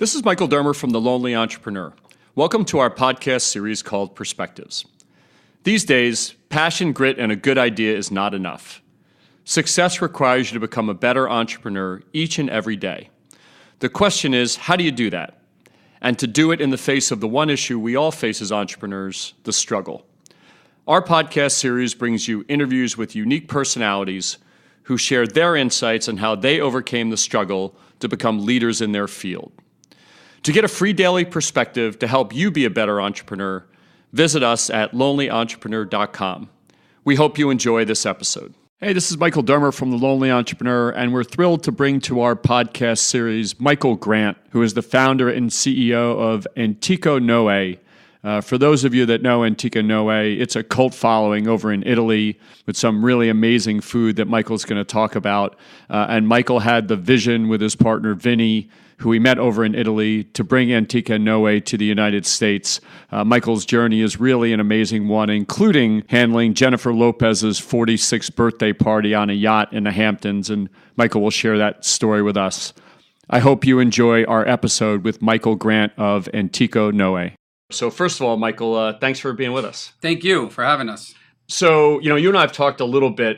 This is Michael Dermer from The Lonely Entrepreneur. Welcome to our podcast series called Perspectives. These days, passion, grit, and a good idea is not enough. Success requires you to become a better entrepreneur each and every day. The question is, how do you do that? And to do it in the face of the one issue we all face as entrepreneurs, the struggle. Our podcast series brings you interviews with unique personalities who share their insights on how they overcame the struggle to become leaders in their field. To get a free daily perspective to help you be a better entrepreneur, visit us at lonelyentrepreneur.com. We hope you enjoy this episode. Hey, this is Michael Dermer from The Lonely Entrepreneur, and we're thrilled to bring to our podcast series Michael Grant, who is the founder and CEO of Antico Noè. For those of you that know Antico Noè, it's a cult following over in Italy with some really amazing food that Michael's going to talk about. And Michael had the vision with his partner, Vinny, who we met over in Italy, to bring Antico Noè to the United States. Michael's journey is really an amazing one, including handling Jennifer Lopez's 46th birthday party on a yacht in the Hamptons. And Michael will share that story with us. I hope you enjoy our episode with Michael Grant of Antico Noè. So first of all, Michael, thanks for being with us. Thank you for having us. So, you and I have talked a little bit.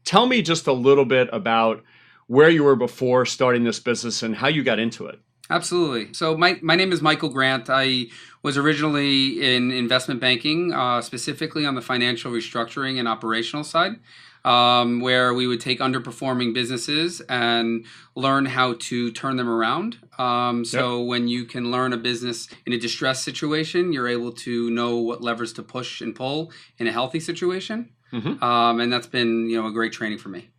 Tell me just a little bit about where you were before starting this business and how you got into it. Absolutely. So my name is Michael Grant. I was originally in investment banking, specifically on the financial restructuring and operational side, where we would take underperforming businesses and learn how to turn them around. So when you can learn a business in a distressed situation, you're able to know what levers to push and pull in a healthy situation. And that's been, a great training for me.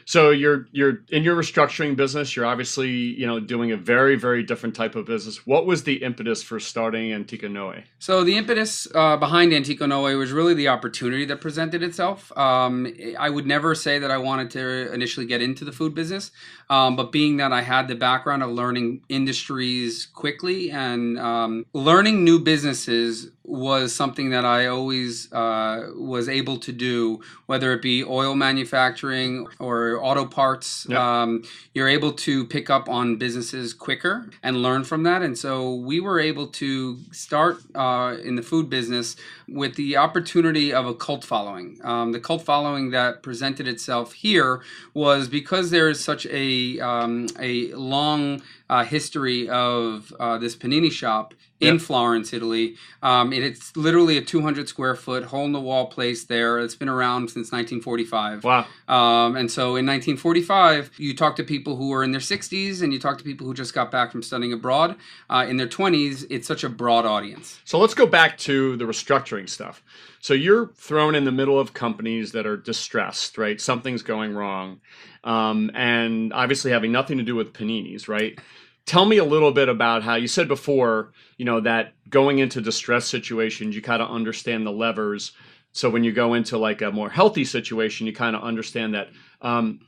So you're in your restructuring business. You're obviously, doing a very, very different type of business. What was the impetus for starting Antico Noè? So the impetus behind Antico Noè was really the opportunity that presented itself. I would never say that I wanted to initially get into the food business, but being that I had the background of learning industries quickly and learning new businesses was something that I always was able to do, whether it be oil manufacturing or auto parts. You're able to pick up on businesses quicker and learn from that. And so we were able to start in the food business with the opportunity of a cult following. The cult following that presented itself here was because there is such a long history of this panini shop in Florence, Italy. It's literally a 200 square foot hole-in-the-wall place there. It's been around since 1945. Wow. And so in 1945, you talk to people who are in their 60s and you talk to people who just got back from studying abroad. In their 20s, it's such a broad audience. So let's go back to the restructuring stuff. So you're thrown in the middle of companies that are distressed, right? Something's going wrong. And obviously having nothing to do with paninis, right? Tell me a little bit about how you said before, that going into distress situations, you kind of understand the levers. So when you go into like a more healthy situation, you kind of understand that.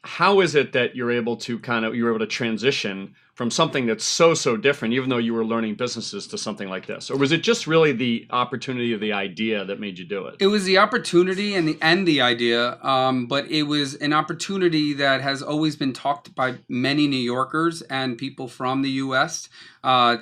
How is it that you're able to transition from something that's so different, even though you were learning businesses, to something like this? Or was it just really the opportunity of the idea that made you do it? It was the opportunity and the idea, but it was an opportunity that has always been talked by many New Yorkers and people from the U.S.,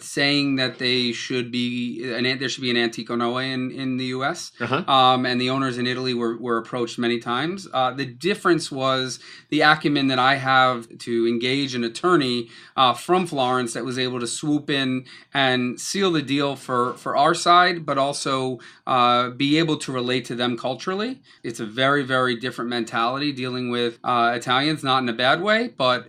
saying that there should be an Antico Noè in the U.S. And the owners in Italy were approached many times. The difference was the acumen that I have to engage an attorney from Florence that was able to swoop in and seal the deal for our side, but also be able to relate to them culturally. It's a very, very different mentality dealing with Italians, not in a bad way, but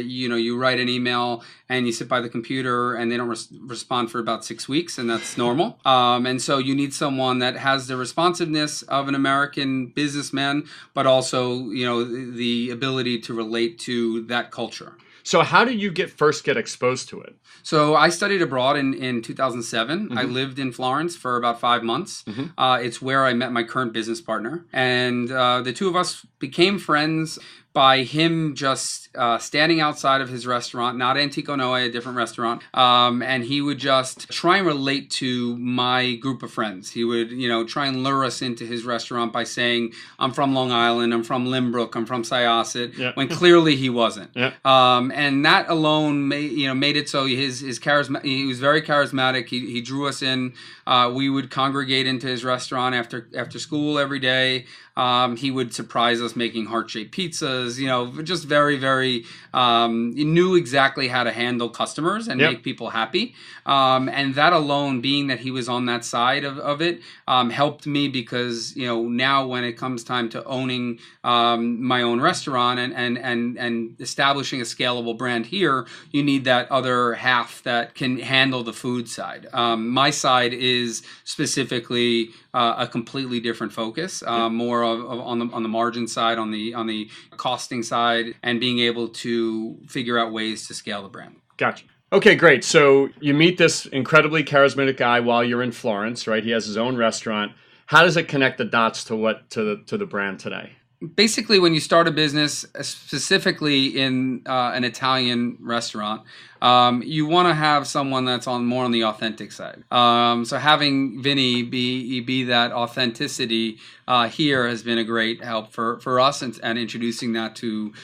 you write an email and you sit by the computer and they don't respond for about 6 weeks, and that's normal. And so you need someone that has the responsiveness of an American businessman, but also, the ability to relate to that culture. So how did you first get exposed to it? So I studied abroad in 2007. I lived in Florence for about 5 months. It's where I met my current business partner. And the two of us became friends by him just standing outside of his restaurant, not Antico Noè, a different restaurant, and he would just try and relate to my group of friends. He would, try and lure us into his restaurant by saying, I'm from Long Island, I'm from Limbrook, I'm from Syosset, when clearly he wasn't. And that alone made it so he was very charismatic. He drew us in. We would congregate into his restaurant after school every day. He would surprise us making heart-shaped pizzas, just very, very, he knew exactly how to handle customers and make people happy. And that alone, being that he was on that side of it, helped me because, now when it comes time to owning my own restaurant and establishing a scalable brand here, you need that other half that can handle the food side. My side is specifically a completely different focus, more on the margin side, on the costing side, and being able to figure out ways to scale the brand. Gotcha. Okay, great. So you meet this incredibly charismatic guy while you're in Florence, right? He has his own restaurant. How does it connect the dots to the brand today? Basically, when you start a business, specifically in an Italian restaurant, you want to have someone that's more on the authentic side. So having Vinny be that authenticity here has been a great help for us and introducing that to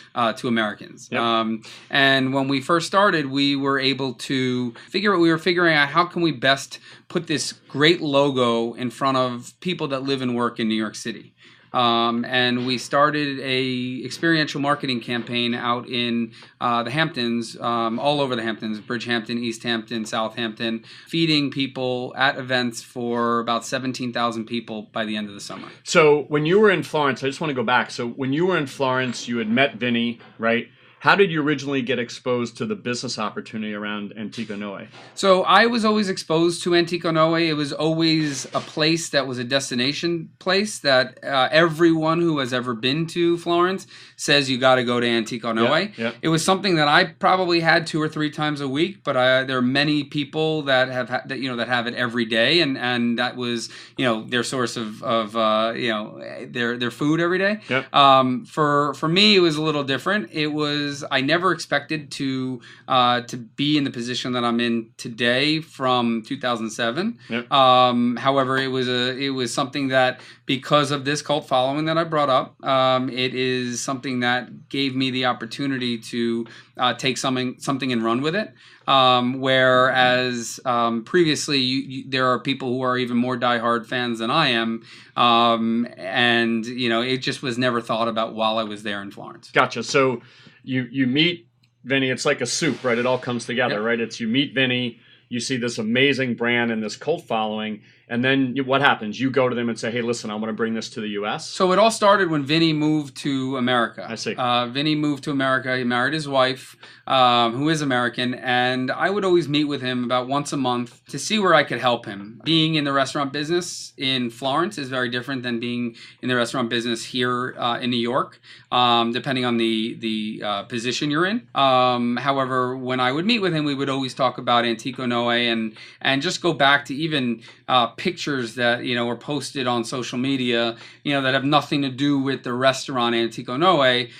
Americans. And when we first started, we were able to figuring out how can we best put this great logo in front of people that live and work in New York City. And we started a experiential marketing campaign out in the Hamptons, all over the Hamptons, Bridgehampton, East Hampton, Southampton, feeding people at events for about 17,000 people by the end of the summer. So when you were in Florence, I just want to go back. So when you were in Florence, you had met Vinny, right? How did you originally get exposed to the business opportunity around Antico Noè? So I was always exposed to Antico Noè. It was always a place that was a destination place that everyone who has ever been to Florence says you got to go to Antico Noè. It was something that I probably had 2 or 3 times a week, but there are many people that have it every day, and that was their source of their food every day. For me, it was a little different. It was I never expected to be in the position that I'm in today from 2007. However, it was something that, because of this cult following that I brought up, it is something that gave me the opportunity to take something and run with it. Whereas previously, there are people who are even more diehard fans than I am, and it just was never thought about while I was there in Florence. Gotcha. So you meet Vinny. It's like a soup, right? It all comes together, right? It's you meet Vinny, you see this amazing brand and this cult following, and then what happens? You go to them and say, hey, listen, I want to bring this to the U.S.? So it all started when Vinny moved to America. I see. Vinny moved to America. He married his wife, who is American, and I would always meet with him about once a month to see where I could help him. Being in the restaurant business in Florence is very different than being in the restaurant business here in New York, depending on the position you're in. However, when I would meet with him, we would always talk about Antico Noè and just go back to even pictures that were posted on social media, that have nothing to do with the restaurant Antico Noè,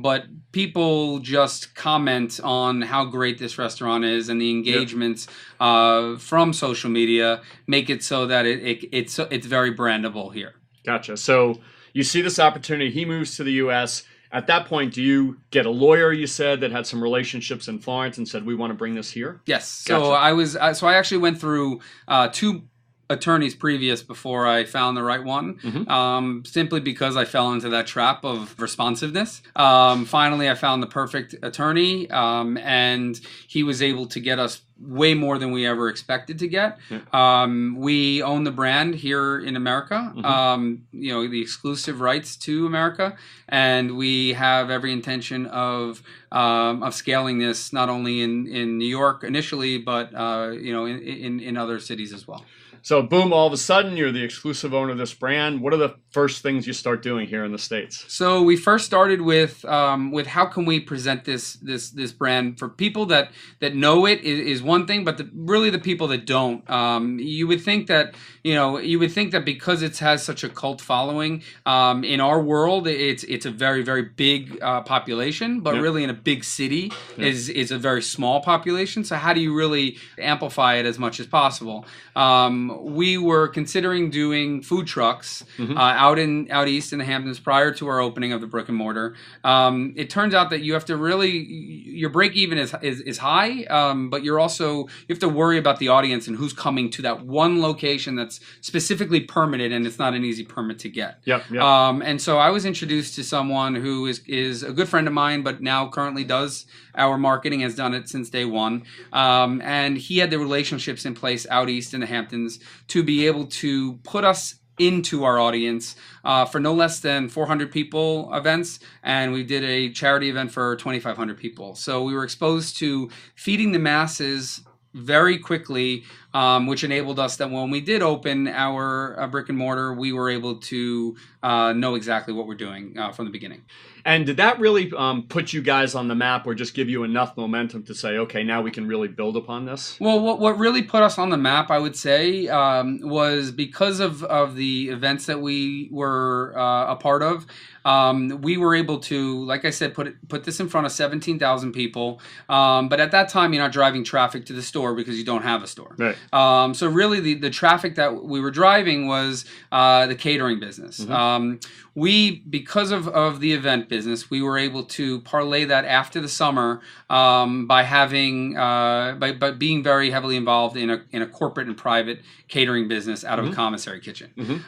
but people just comment on how great this restaurant is, and the engagements from social media make it so that it's very brandable here. Gotcha. So you see this opportunity. He moves to the U.S. At that point, do you get a lawyer, you said, that had some relationships in Florence and said, we want to bring this here? Yes. Gotcha. So I actually went through 2 attorneys previous before I found the right one, simply because I fell into that trap of responsiveness. Finally, I found the perfect attorney, and he was able to get us way more than we ever expected to get. We own the brand here in America, the exclusive rights to America, and we have every intention of scaling this not only in New York initially, but in other cities as well. So boom, all of a sudden you're the exclusive owner of this brand. What are the first things you start doing here in the States? So we first started with how can we present this brand for people that know it is one thing, but really the people that don't. You would think that because it has such a cult following in our world, it's a very, very big population, but really in a big city is a very small population. So how do you really amplify it as much as possible? We were considering doing food trucks out east in the Hamptons prior to our opening of the brick and mortar. It turns out that you have to your break even is high, but you have to worry about the audience and who's coming to that one location that's specifically permitted, and it's not an easy permit to get. And so I was introduced to someone who is a good friend of mine, but now currently does our marketing, has done it since day one. And he had the relationships in place out east in the Hamptons to be able to put us into our audience for no less than 400 people events, and we did a charity event for 2,500 people. So we were exposed to feeding the masses very quickly, which enabled us that when we did open our brick and mortar, we were able to know exactly what we're doing from the beginning. And did that really put you guys on the map, or just give you enough momentum to say, okay, now we can really build upon this? Well, what really put us on the map, I would say, was because of the events that we were a part of. We were able to, like I said, put this in front of 17,000 people. But at that time, you're not driving traffic to the store because you don't have a store. Right. So really, the traffic that we were driving was the catering business. Because of the event business, we were able to parlay that after the summer by being very heavily involved in a corporate and private catering business out of a commissary kitchen.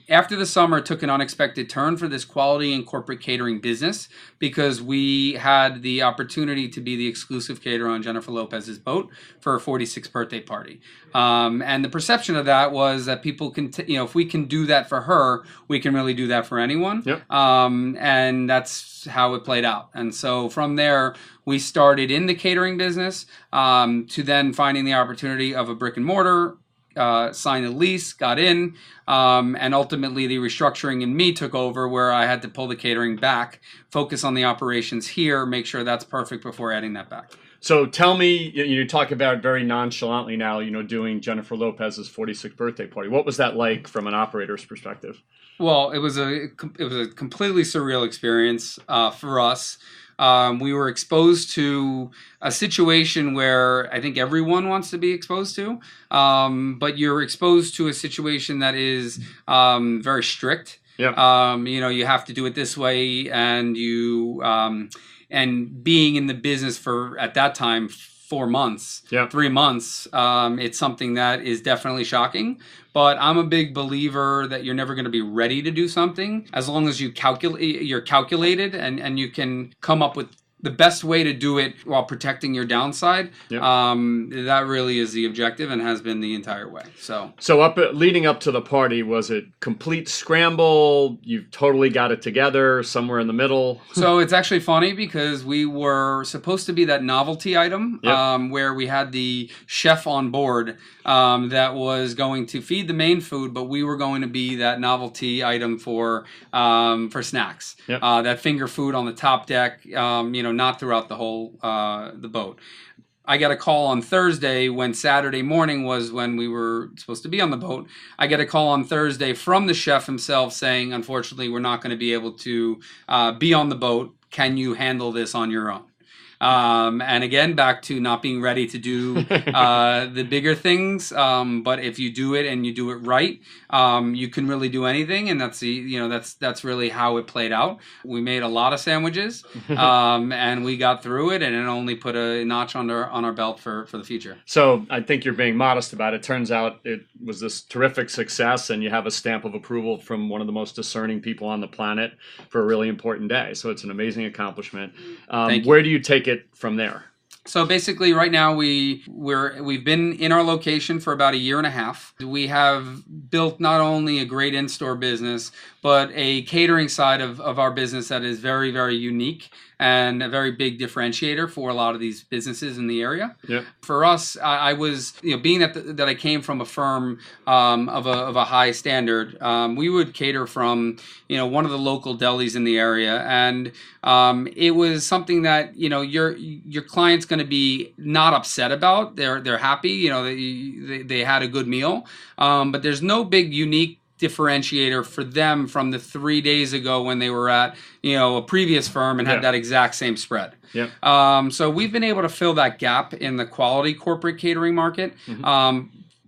After the summer, it took an unexpected turn for this quality and corporate catering business because we had the opportunity to be the exclusive caterer on Jennifer Lopez's boat for her 46th birthday party. And the perception of that was that people can, if we can do that for her, we can really do that for anyone. And that's how it played out. And so from there, we started in the catering business to then finding the opportunity of a brick and mortar, signed a lease, got in, and ultimately the restructuring in me took over where I had to pull the catering back, focus on the operations here, make sure that's perfect before adding that back. So tell me, you talk about very nonchalantly now, doing Jennifer Lopez's 46th birthday party. What was that like from an operator's perspective? Well, it was a completely surreal experience for us. We were exposed to a situation where I think everyone wants to be exposed to, but you're exposed to a situation that is very strict. You have to do it this way, and and being in the business for, at that time, 4 months, 3 months, it's something that is definitely shocking. But I'm a big believer that you're never going to be ready to do something as long as you're calculated and you can come up with the best way to do it while protecting your downside. That really is the objective and has been the entire way. So leading up to the party, was it complete scramble? You totally got it together, somewhere in the middle? So it's actually funny because we were supposed to be that novelty item where we had the chef on board that was going to feed the main food, but we were going to be that novelty item for snacks. That finger food on the top deck, not throughout the whole the boat. I got a call on Thursday when Saturday morning was when we were supposed to be on the boat. I get a call on Thursday from the chef himself saying, unfortunately, we're not going to be able to be on the boat. Can you handle this on your own? And again, back to not being ready to do the bigger things. But if you do it and you do it right, you can really do anything. And that's really how it played out. We made a lot of sandwiches, and we got through it, and it only put a notch on our belt for the future. So I think you're being modest about it. Turns out it was this terrific success, and you have a stamp of approval from one of the most discerning people on the planet for a really important day. So it's an amazing accomplishment. Where do you take it from there? So basically, right now we've been in our location for about a year and a half. We have built not only a great in-store business, but a catering side of our business that is very, very unique and a very big differentiator for a lot of these businesses in the area. Yep. For us, I was, being that I came from a firm of a high standard, we would cater from, one of the local delis in the area, and it was something that your client's going to be not upset about. They're happy, they had a good meal, but there's no big unique differentiator for them from the 3 days ago when they were at a previous firm and had that exact same spread. Yep. So we've been able to fill that gap in the quality corporate catering market.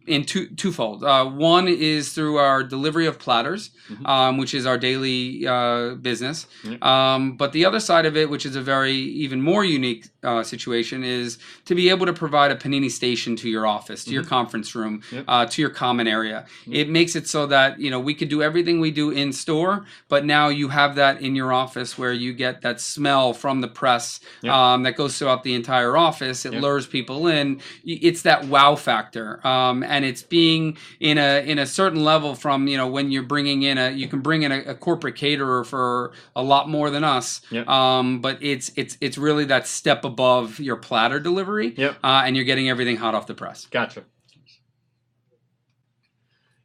In twofold. One is through our delivery of platters, which is our daily business. But the other side of it, which is a very even more unique situation, is to be able to provide a panini station to your office, to your conference room, to your common area. It makes it so that we could do everything we do in store, but now you have that in your office where you get that smell from the press that goes throughout the entire office. It lures people in. It's that wow factor. And it's being in a certain level from when you're bringing in you can bring in a corporate caterer for a lot more than us, but it's really that step above your platter delivery, and you're getting everything hot off the press. Gotcha.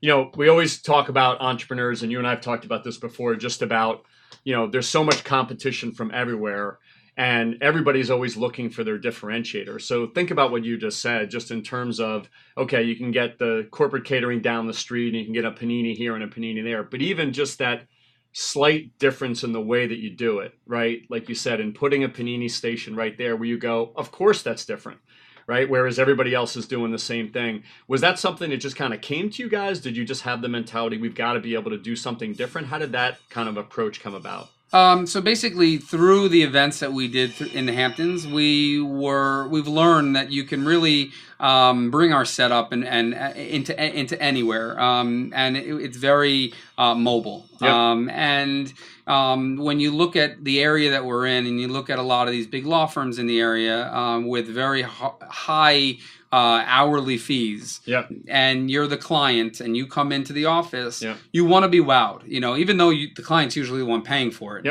We always talk about entrepreneurs, and you and I have talked about this before, just about there's so much competition from everywhere. And everybody's always looking for their differentiator. So think about what you just said, just in terms of, okay, you can get the corporate catering down the street and you can get a panini here and a panini there. But even just that slight difference in the way that you do it, right? Like you said, in putting a panini station right there where you go, of course that's different, right? Whereas everybody else is doing the same thing. Was that something that just kind of came to you guys? Did you just have the mentality, we've got to be able to do something different? How did that kind of approach come about? So basically, through the events that we did in the Hamptons, we've learned that you can really bring our setup and into anywhere, and it's very mobile. And when you look at the area that we're in, and you look at a lot of these big law firms in the area with very high hourly fees, and you're the client and you come into the office, you want to be wowed, even though the client's usually the one paying for it.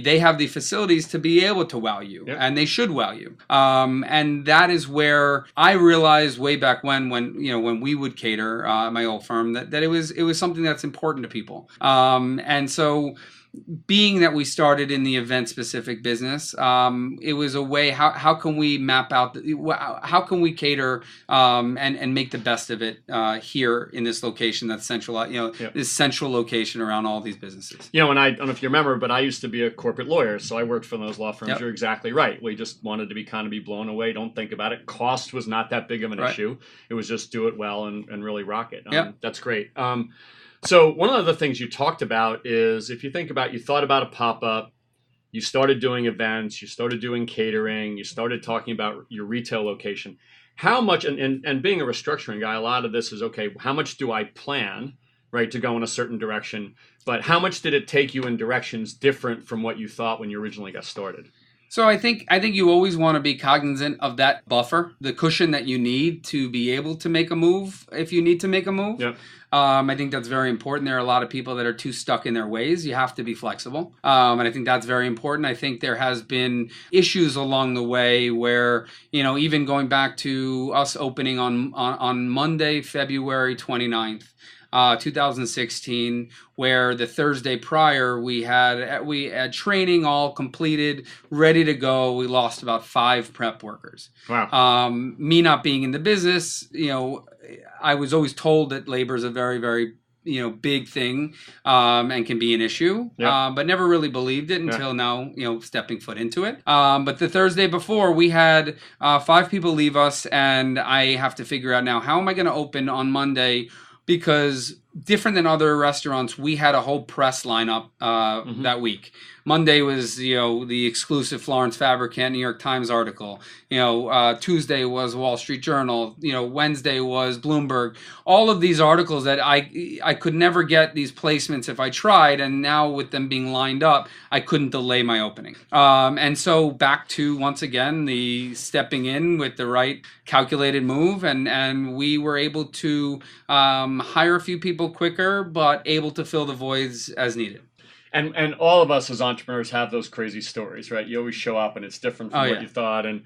They have the facilities to be able to wow you, and they should wow you. And that is where I realized way back when we would cater at my old firm that it was something that's important to people. And so, being that we started in the event-specific business, it was a way. How can we map out? How can we cater and make the best of it here in this location that's central? This central location around all these businesses. And I don't know if you remember, but I used to be a corporate lawyer, so I worked for those law firms. You're exactly right. We just wanted to be blown away. Don't think about it. Cost was not that big of an issue. It was just do it well and really rock it. That's great. So one of the things you talked about is, if you think about, you thought about a pop-up, you started doing events, you started doing catering, you started talking about your retail location. How much, and being a restructuring guy, a lot of this is, okay, how much do I plan, right, to go in a certain direction, but how much did it take you in directions different from what you thought when you originally got started? So I think you always want to be cognizant of that buffer, the cushion that you need to be able to make a move if you need to make a move. I think that's very important. There are a lot of people that are too stuck in their ways. You have to be flexible. And I think that's very important. I think there has been issues along the way where, even going back to us opening on Monday, February 29th, 2016, where the Thursday prior we had training all completed, ready to go. We lost about 5 prep workers. Wow. Me not being in the business, I was always told that labor is a very, very big thing and can be an issue, but never really believed it until now, stepping foot into it. But the Thursday before, we had 5 people leave us, and I have to figure out now, how am I going to open on Monday? Because different than other restaurants, we had a whole press lineup that week. Monday was, the exclusive Florence Fabricant New York Times article. Tuesday was Wall Street Journal. Wednesday was Bloomberg. All of these articles that I could never get these placements if I tried, and now with them being lined up, I couldn't delay my opening. And so back to, once again, the stepping in with the right calculated move, and we were able to hire a few people quicker, but able to fill the voids as needed. And all of us as entrepreneurs have those crazy stories, right? You always show up and it's different from what you thought. And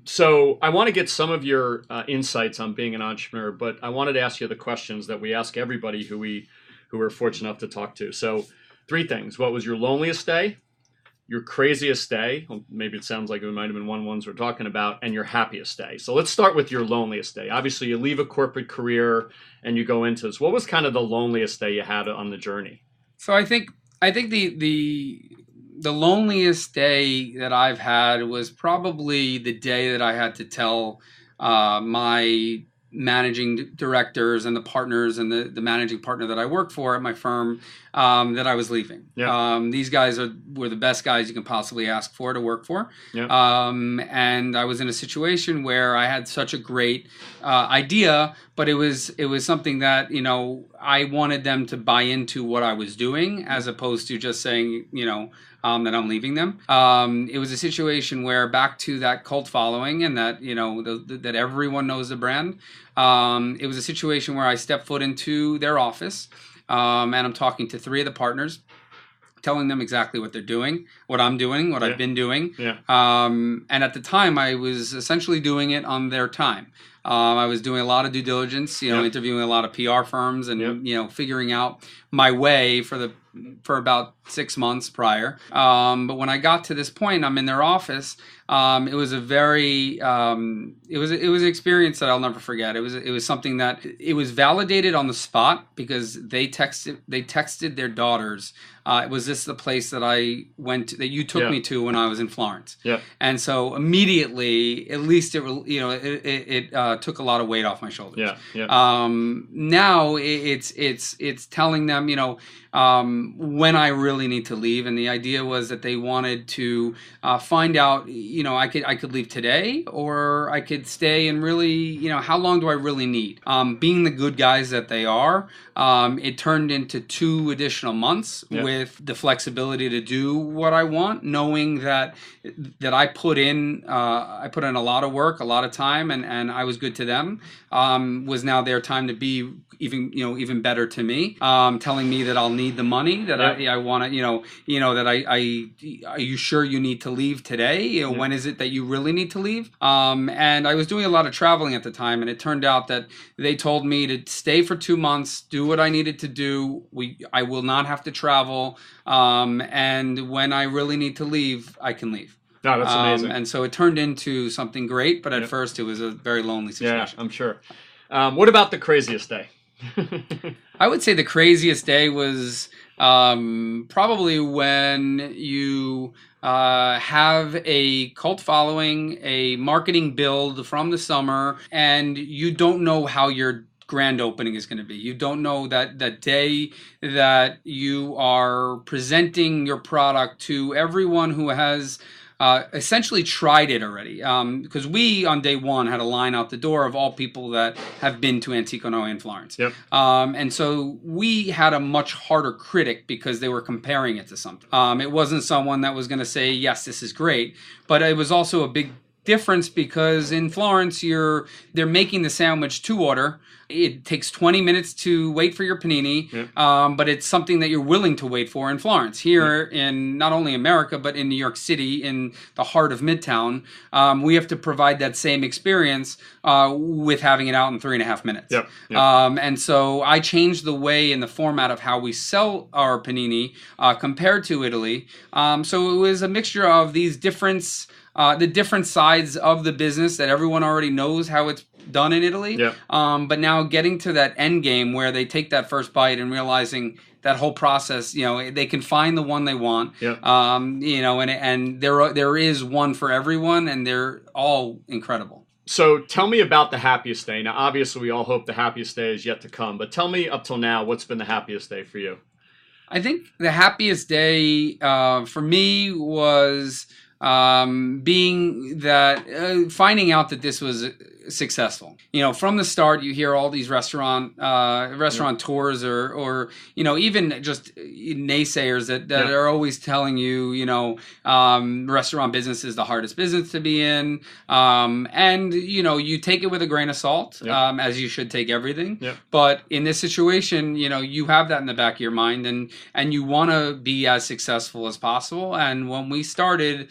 so I want to get some of your insights on being an entrepreneur, but I wanted to ask you the questions that we ask everybody who we're fortunate enough to talk to. So 3 things. What was your loneliest day? Your craziest day? Well, maybe it sounds like it might have been ones we're talking about, and your happiest day. So let's start with your loneliest day. Obviously, you leave a corporate career and you go into this. What was kind of the loneliest day you had on the journey? So I think the loneliest day that I've had was probably the day that I had to tell my managing directors and the partners and the managing partner that I work for at my firm that I was leaving. Yeah. These guys were the best guys you can possibly ask for to work for. Yeah. And I was in a situation where I had such a great idea, but it was something that, I wanted them to buy into what I was doing as opposed to just saying, that I'm leaving them. It was a situation where, back to that cult following and that, that everyone knows the brand. It was a situation where I stepped foot into their office, and I'm talking to 3 of the partners, telling them exactly what they're doing, what I'm doing, what I've been doing. Yeah. And at the time, I was essentially doing it on their time. I was doing a lot of due diligence, interviewing a lot of PR firms and, figuring out my way for about 6 months prior. But when I got to this point, I'm in their office. It was a very, it was an experience that I'll never forget. It was something that it was validated on the spot because they texted their daughters. Was this the place that I went to, that you took me to when I was in Florence? Yeah. And so immediately, at least it took a lot of weight off my shoulders. Yeah. Yeah. Now it's telling them, when I really need to leave, and the idea was that they wanted to find out, I could leave today, or I could stay and really, how long do I really need? Being the good guys that they are, it turned into 2 additional months with the flexibility to do what I want, knowing that I put in a lot of work, a lot of time, and I was good to them. Was now their time to be even better to me, telling me that I'll need the money, that I want to, that are you sure you need to leave today? When is it that you really need to leave? And I was doing a lot of traveling at the time, and it turned out that they told me to stay for 2 months, do what I needed to do. I will not have to travel, and when I really need to leave, I can leave. No, that's amazing. And so it turned into something great, but at first it was a very lonely situation. Yeah, I'm sure. What about the craziest day? I would say the craziest day was probably when you have a cult following, a marketing build from the summer, and you don't know how your grand opening is going to be. You don't know that day that you are presenting your product to everyone who has essentially tried it already, because we on day 1 had a line out the door of all people that have been to Antico Noè in Florence. Yep. And so we had a much harder critic because they were comparing it to something. It wasn't someone that was going to say, yes, this is great, but it was also a big difference because in Florence, they're making the sandwich to order. It takes 20 minutes to wait for your panini, but it's something that you're willing to wait for in Florence. Here in not only America, but in New York City, in the heart of Midtown, we have to provide that same experience with having it out in 3.5 minutes. Yep. Yep. And so I changed the way and the format of how we sell our panini compared to Italy. So it was a mixture of these the different sides of the business that everyone already knows how it's done in Italy. Yeah. But now getting to that end game where they take that first bite and realizing that whole process, they can find the one they want. Yeah. And there is one for everyone, and they're all incredible. So tell me about the happiest day. Now, obviously, we all hope the happiest day is yet to come, but tell me up till now, what's been the happiest day for you? I think the happiest day for me was being that finding out that this was successful. From the start, you hear all these restaurateurs or even just naysayers that are always telling you, restaurant business is the hardest business to be in, and you take it with a grain of salt, as you should take everything. But in this situation, you have that in the back of your mind, and you want to be as successful as possible. And when we started,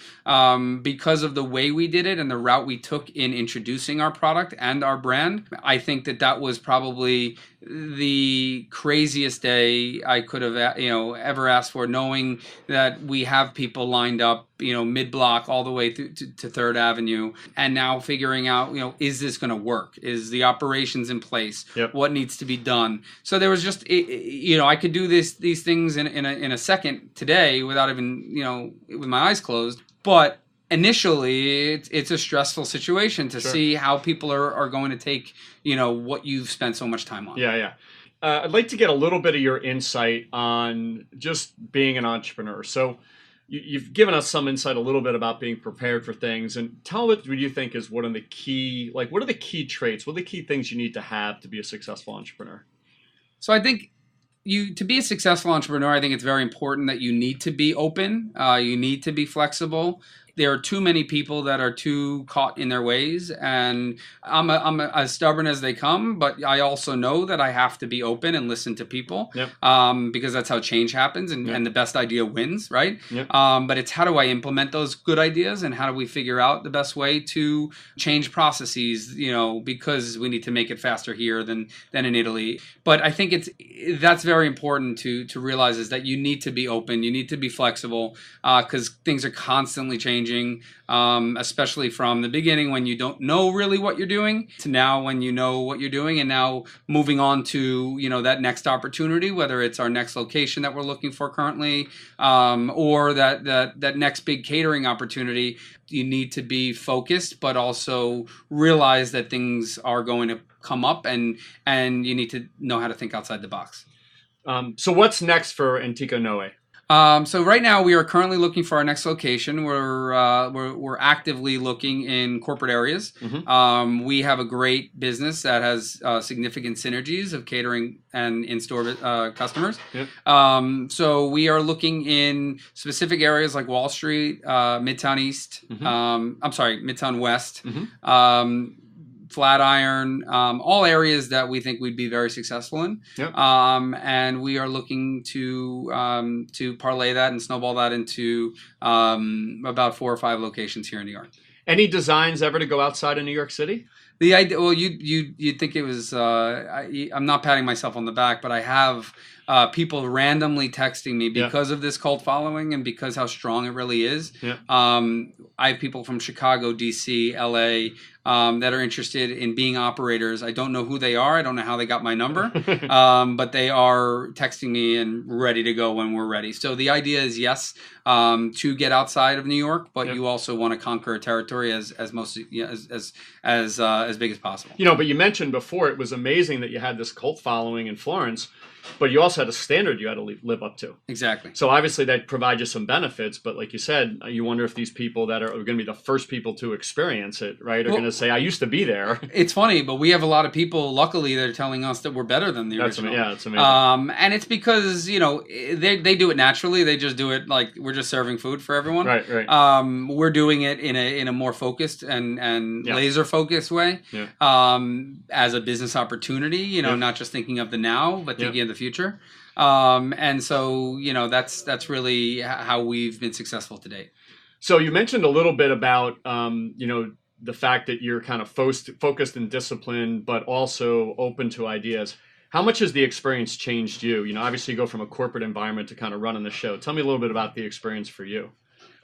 because of the way we did it and the route we took in introducing our product and our brand, I think that was probably the craziest day I could have ever asked for, knowing that we have people lined up mid-block all the way through to 3rd Avenue, and now figuring out is this going to work? Is the operations in place? What needs to be done? So there was just I could do these things in a second today without even with my eyes closed, but initially it's a stressful situation to see how people are going to take what you've spent so much time on. I'd like to get a little bit of your insight on just being an entrepreneur. So you've given us some insight a little bit about being prepared for things, and tell what you think is what are the key traits, what are the key things you need to have to be a successful entrepreneur? So I think to be a successful entrepreneur, I think it's very important that you need to be open, you need to be flexible. There are too many people that are too caught in their ways, and I'm as stubborn as they come, but I also know that I have to be open and listen to people, because that's how change happens, and the best idea wins, right? But it's how do I implement those good ideas, and how do we figure out the best way to change processes, because we need to make it faster here than in Italy. But I think that's very important to realize, is that you need to be open, you need to be flexible, because things are constantly changing. Especially from the beginning when you don't know really what you're doing to now when you know what you're doing, and now moving on to that next opportunity, whether it's our next location that we're looking for currently, or that next big catering opportunity. You need to be focused, but also realize that things are going to come up, and you need to know how to think outside the box. So what's next for Antico Noè? So right now we are currently looking for our next location. We're actively looking in corporate areas. We have a great business that has significant synergies of catering and in-store customers. So we are looking in specific areas like Wall Street, Midtown East. Midtown West. Flatiron, all areas that we think we'd be very successful in. And we are looking to parlay that and snowball that into about 4 or 5 locations here in New York. Any designs ever to go outside of New York City? The idea, well, you'd think it was. I'm not patting myself on the back, but I have people randomly texting me because of this cult following and because how strong it really is. I have people from Chicago, DC, LA that are interested in being operators. I don't know who they are. I don't know how they got my number, but they are texting me and ready to go when we're ready. So the idea is to get outside of New York, but you also want to conquer a territory as big as possible. But you mentioned before it was amazing that you had this cult following in Florence, but you also had a standard you had to live up to. Exactly. So obviously that provides you some benefits, but like you said, you wonder if these people that are going to be the first people to experience it, right, are going to say, I used to be there. It's funny, but we have a lot of people, luckily, that are telling us that we're better than the original. It's amazing. And it's because, they do it naturally. They just do it like we're just serving food for everyone. Right. We're doing it in a more focused and laser focused way, as a business opportunity, not just thinking of the now, but thinking of the future. And so, that's really how we've been successful to date. So you mentioned a little bit about, the fact that you're kind of focused and disciplined, but also open to ideas. How much has the experience changed you? Obviously you go from a corporate environment to kind of running the show. Tell me a little bit about the experience for you.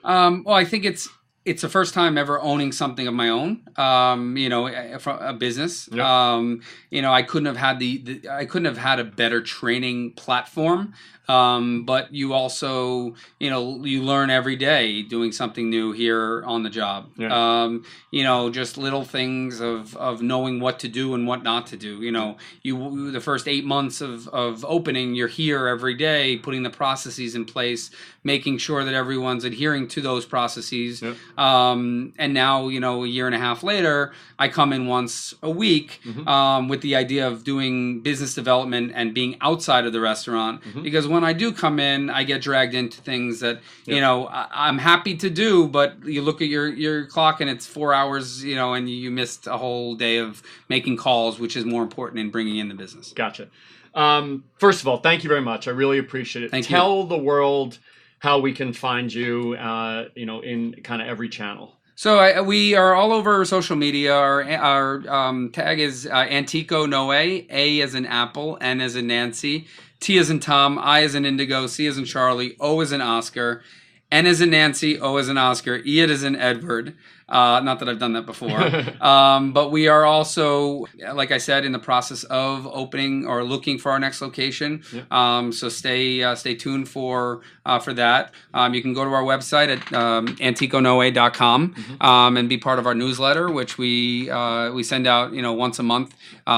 Well, I think It's the first time ever owning something of my own, from a business. Yep. I couldn't have had I couldn't have had a better training platform. But you also, you learn every day doing something new here on the job. Yeah. Just little things of knowing what to do and what not to do. The first 8 months of opening, you're here every day, putting the processes in place, making sure that everyone's adhering to those processes. Yep. And now, a year and a half later, I come in once a week with the idea of doing business development and being outside of the restaurant. Because when I do come in, I get dragged into things that, I'm happy to do, but you look at your clock and it's 4 hours, and you missed a whole day of making calls, which is more important in bringing in the business. Gotcha. First of all, thank you very much. I really appreciate it. Tell the world how we can find you, in kind of every channel. So we are all over social media. Our tag is Antico Noè, A as in Apple, N as in Nancy, T as in Tom, I as in Indigo, C as in Charlie, O as in Oscar, N as in Nancy, O as in Oscar, E as in Edward. Not that I've done that before. But we are also, like I said, in the process of opening or looking for our next location. Yep. So stay tuned for that. You can go to our website at anticonoe.com and be part of our newsletter, which we send out once a month,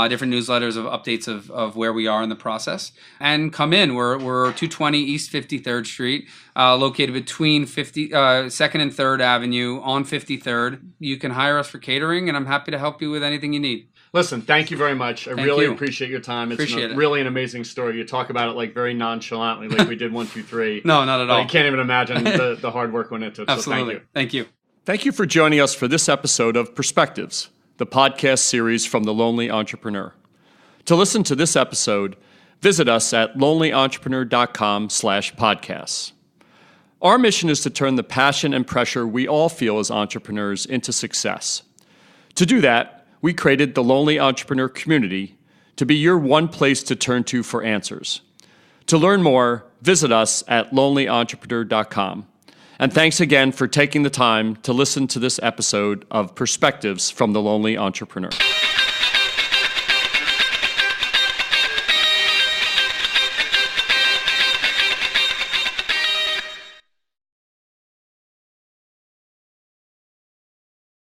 different newsletters of updates of where we are in the process. And come in. We're 220 East 53rd Street, located between 2nd and 3rd Avenue on 53rd. You can hire us for catering, and I'm happy to help you with anything you need. Listen, thank you very much. I really appreciate your time. It's really an amazing story. You talk about it like very nonchalantly, like we did 1, 2, 3. No, not at all. I can't even imagine the hard work went into it. Absolutely. So thank you. Thank you for joining us for this episode of Perspectives, the podcast series from The Lonely Entrepreneur. To listen to this episode, visit us at lonelyentrepreneur.com/podcasts. Our mission is to turn the passion and pressure we all feel as entrepreneurs into success. To do that, we created the Lonely Entrepreneur community to be your one place to turn to for answers. To learn more, visit us at lonelyentrepreneur.com. And thanks again for taking the time to listen to this episode of Perspectives from the Lonely Entrepreneur.